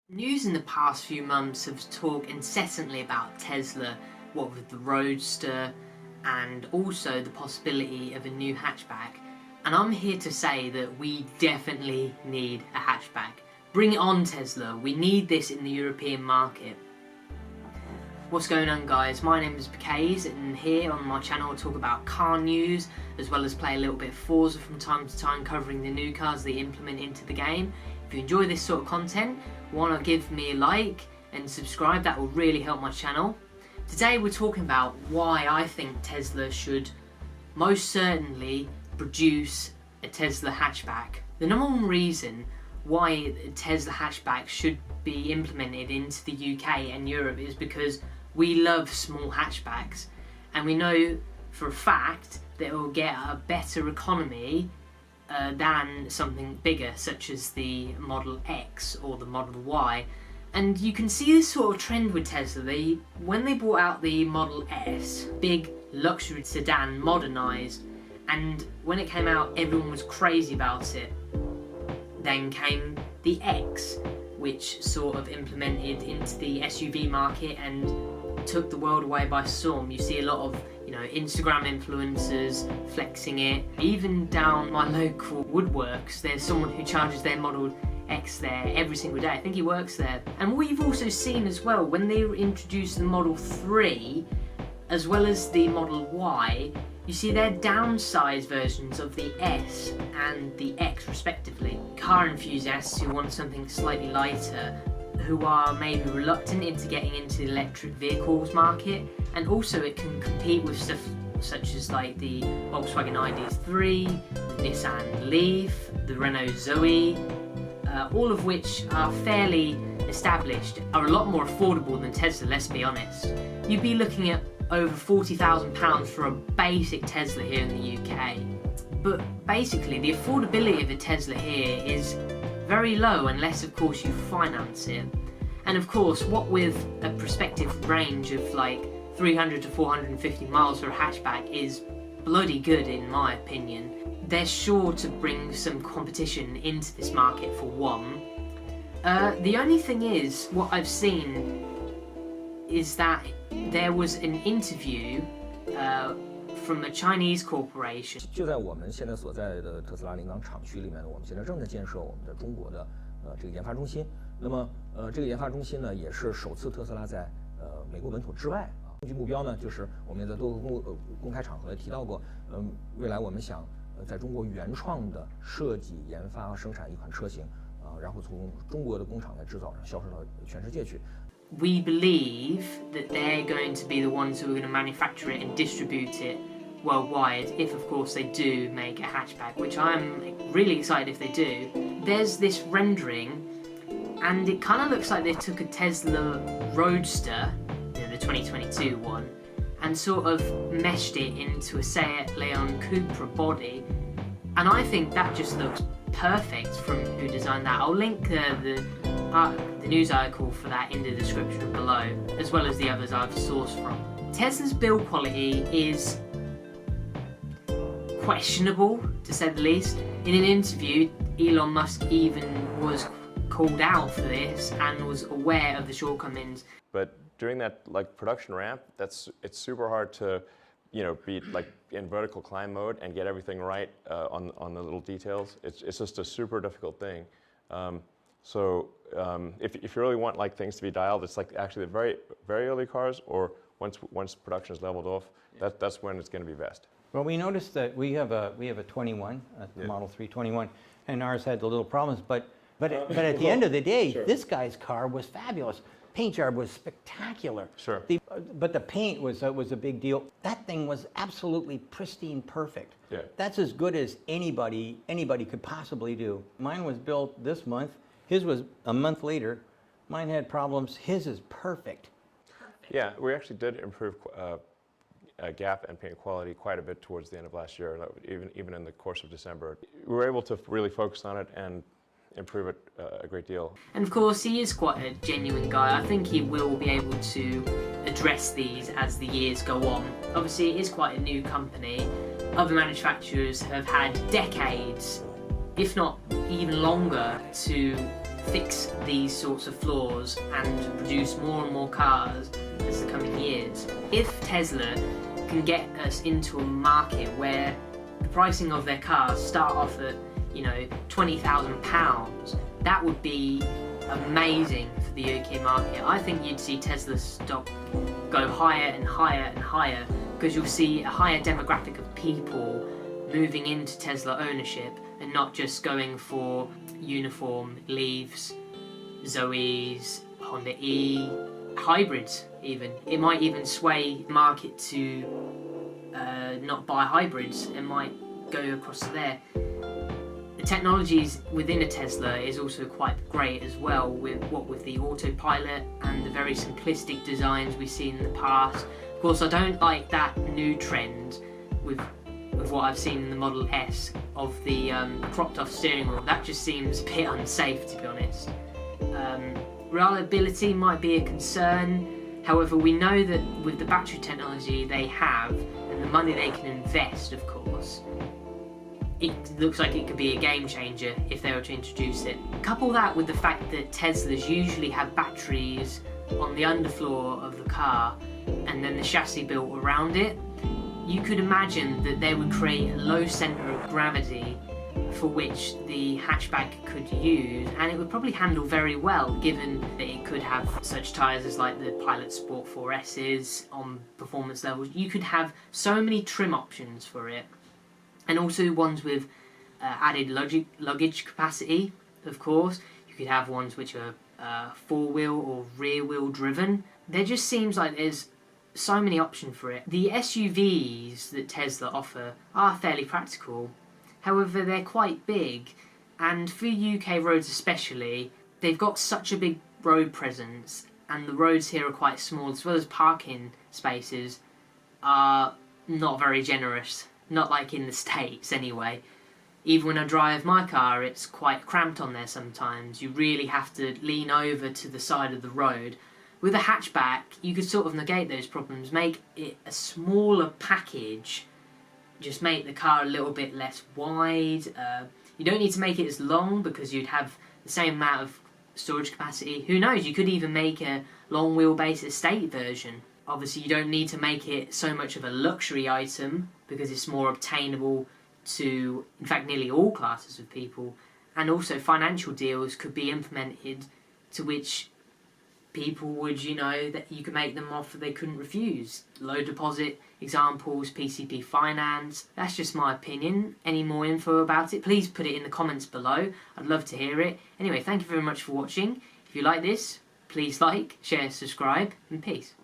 News in the past few months have talked incessantly about Tesla, what with the Roadster, and also the possibility of a new hatchback. And I'm here to say that we definitely need a hatchback. Bring it on, Tesla. We need this in the European market. What's going on, guys? My name is Bakays, and here on my channel I'll talk about car news, as well as play a little bit of Forza from time to time, covering the new cars they implement into the game. If you enjoy this sort of content, why not give me a like and subscribe? That will really help my channel. Today we're talking about why I think Tesla should most certainly produce a Tesla hatchback. The number one reason why a Tesla hatchback should be implemented into the UK and Europe is because we love small hatchbacks, and we know for a fact that it will get a better economy than something bigger, such as the Model X or the Model Y. And you can see this sort of trend with Tesla. When they brought out the Model S, big luxury sedan, modernised, and when it came out everyone was crazy about it. Then came the X, which sort of implemented into the SUV market and took the world away by storm. You see a lot of Instagram influencers flexing it. Even down my local woodworks, there's someone who charges their Model X there every single day. I think he works there. And what you've also seen as well, when they introduced the Model 3 as well as the Model Y, you see they're downsized versions of the S and the X respectively. Car enthusiasts who want something slightly lighter, who are maybe reluctant into getting into the electric vehicles market, and also it can compete with stuff such as like the Volkswagen ID3, the Nissan Leaf, the Renault Zoe, all of which are fairly established, are a lot more affordable than Tesla, let's be honest. You'd be looking at over £40,000 for a basic Tesla here in the UK. But basically the affordability of a Tesla here is very low, unless of course you finance it. And of course, what with a prospective range of like 300 to 450 miles for a hatchback is bloody good in my opinion. They're sure to bring some competition into this market for one. The only thing is, what I've seen is that there was an interview from a Chinese corporation. 就在我们现在所在的特斯拉临港厂区里面呢，我们现在正在建设我们的中国的这个研发中心。那么这个研发中心呢，也是首次特斯拉在美国本土之外啊。终极目标呢，就是我们也在多个公开场合提到过，未来我们想在中国原创的设计、研发、生产一款车型啊，然后从中国的工厂来制造，销售到全世界去。We believe that they're going to be the ones who are going to manufacture it and distribute it worldwide, if of course they do make a hatchback, which I'm really excited if they do. There's this rendering, and it kind of looks like they took a Tesla Roadster, the 2022 one, and sort of meshed it into a Seat Leon Cupra body, and I think that just looks perfect from who designed that. I'll link the news article for that in the description below, as well as the others I've sourced from. Tesla's build quality is questionable, to say the least. In an interview, Elon Musk even was called out for this and was aware of the shortcomings. But during that production ramp, it's super hard to be in vertical climb mode and get everything right on the little details. It's just a super difficult thing. So if you really want things to be dialed, it's actually the very early cars, or once production is leveled off, that's when it's going to be best. Well, we noticed that we have a 21, the Model 3 21, and ours had the little problems. But at the end of the day, sure, this guy's car was fabulous. Paint job was spectacular. Sure. But the paint was a big deal. That thing was absolutely pristine, perfect. Yeah. That's as good as anybody could possibly do. Mine was built this month. His was a month later. Mine had problems. His is perfect. Yeah, we actually did improve gap and paint quality quite a bit towards the end of last year, even in the course of December. We were able to really focus on it and improve it a great deal. And of course he is quite a genuine guy. I think he will be able to address these as the years go on. Obviously it is quite a new company. Other manufacturers have had decades, if not even longer, to fix these sorts of flaws and produce more and more cars as the coming years. If Tesla can get us into a market where the pricing of their cars start off at, you know, £20,000, that would be amazing for the UK market. I think you'd see Tesla stock go higher and higher and higher, because you'll see a higher demographic of people moving into Tesla ownership and not just going for uniform Leafs, Zoes, Honda E, hybrids even. It might even sway the market to not buy hybrids. It might go across to there. The technologies within a Tesla is also quite great as well, with the autopilot and the very simplistic designs we've seen in the past. Of course, I don't like that new trend with what I've seen in the Model S of the cropped off steering wheel. That just seems a bit unsafe, to be honest. Reliability might be a concern. However, we know that with the battery technology they have and the money they can invest, of course, it looks like it could be a game changer if they were to introduce it. Couple that with the fact that Teslas usually have batteries on the underfloor of the car and then the chassis built around it, you could imagine that they would create a low centre of gravity for which the hatchback could use, and it would probably handle very well, given that it could have such tyres as like the Pilot Sport 4S's on performance levels. You could have so many trim options for it, and also ones with added luggage capacity, of course. You could have ones which are four-wheel or rear-wheel driven. There just seems like there's so many options for it. The SUVs that Tesla offer are fairly practical. However, they're quite big, and for UK roads especially, they've got such a big road presence, and the roads here are quite small, as well as parking spaces are not very generous. Not like in the States anyway. Even when I drive my car, it's quite cramped on there sometimes. You really have to lean over to the side of the road. With a hatchback, you could sort of negate those problems, make it a smaller package, just make the car a little bit less wide. You don't need to make it as long because you'd have the same amount of storage capacity. Who knows, you could even make a long wheelbase estate version. Obviously you don't need to make it so much of a luxury item because it's more obtainable to, in fact, nearly all classes of people. And also financial deals could be implemented to which people would, you know, that you could make them offer they couldn't refuse. Low deposit examples, PCP finance. That's just my opinion. Any more info about it, please put it in the comments below. I'd love to hear it. Anyway, thank you very much for watching. If you like this, please like, share, subscribe, and peace.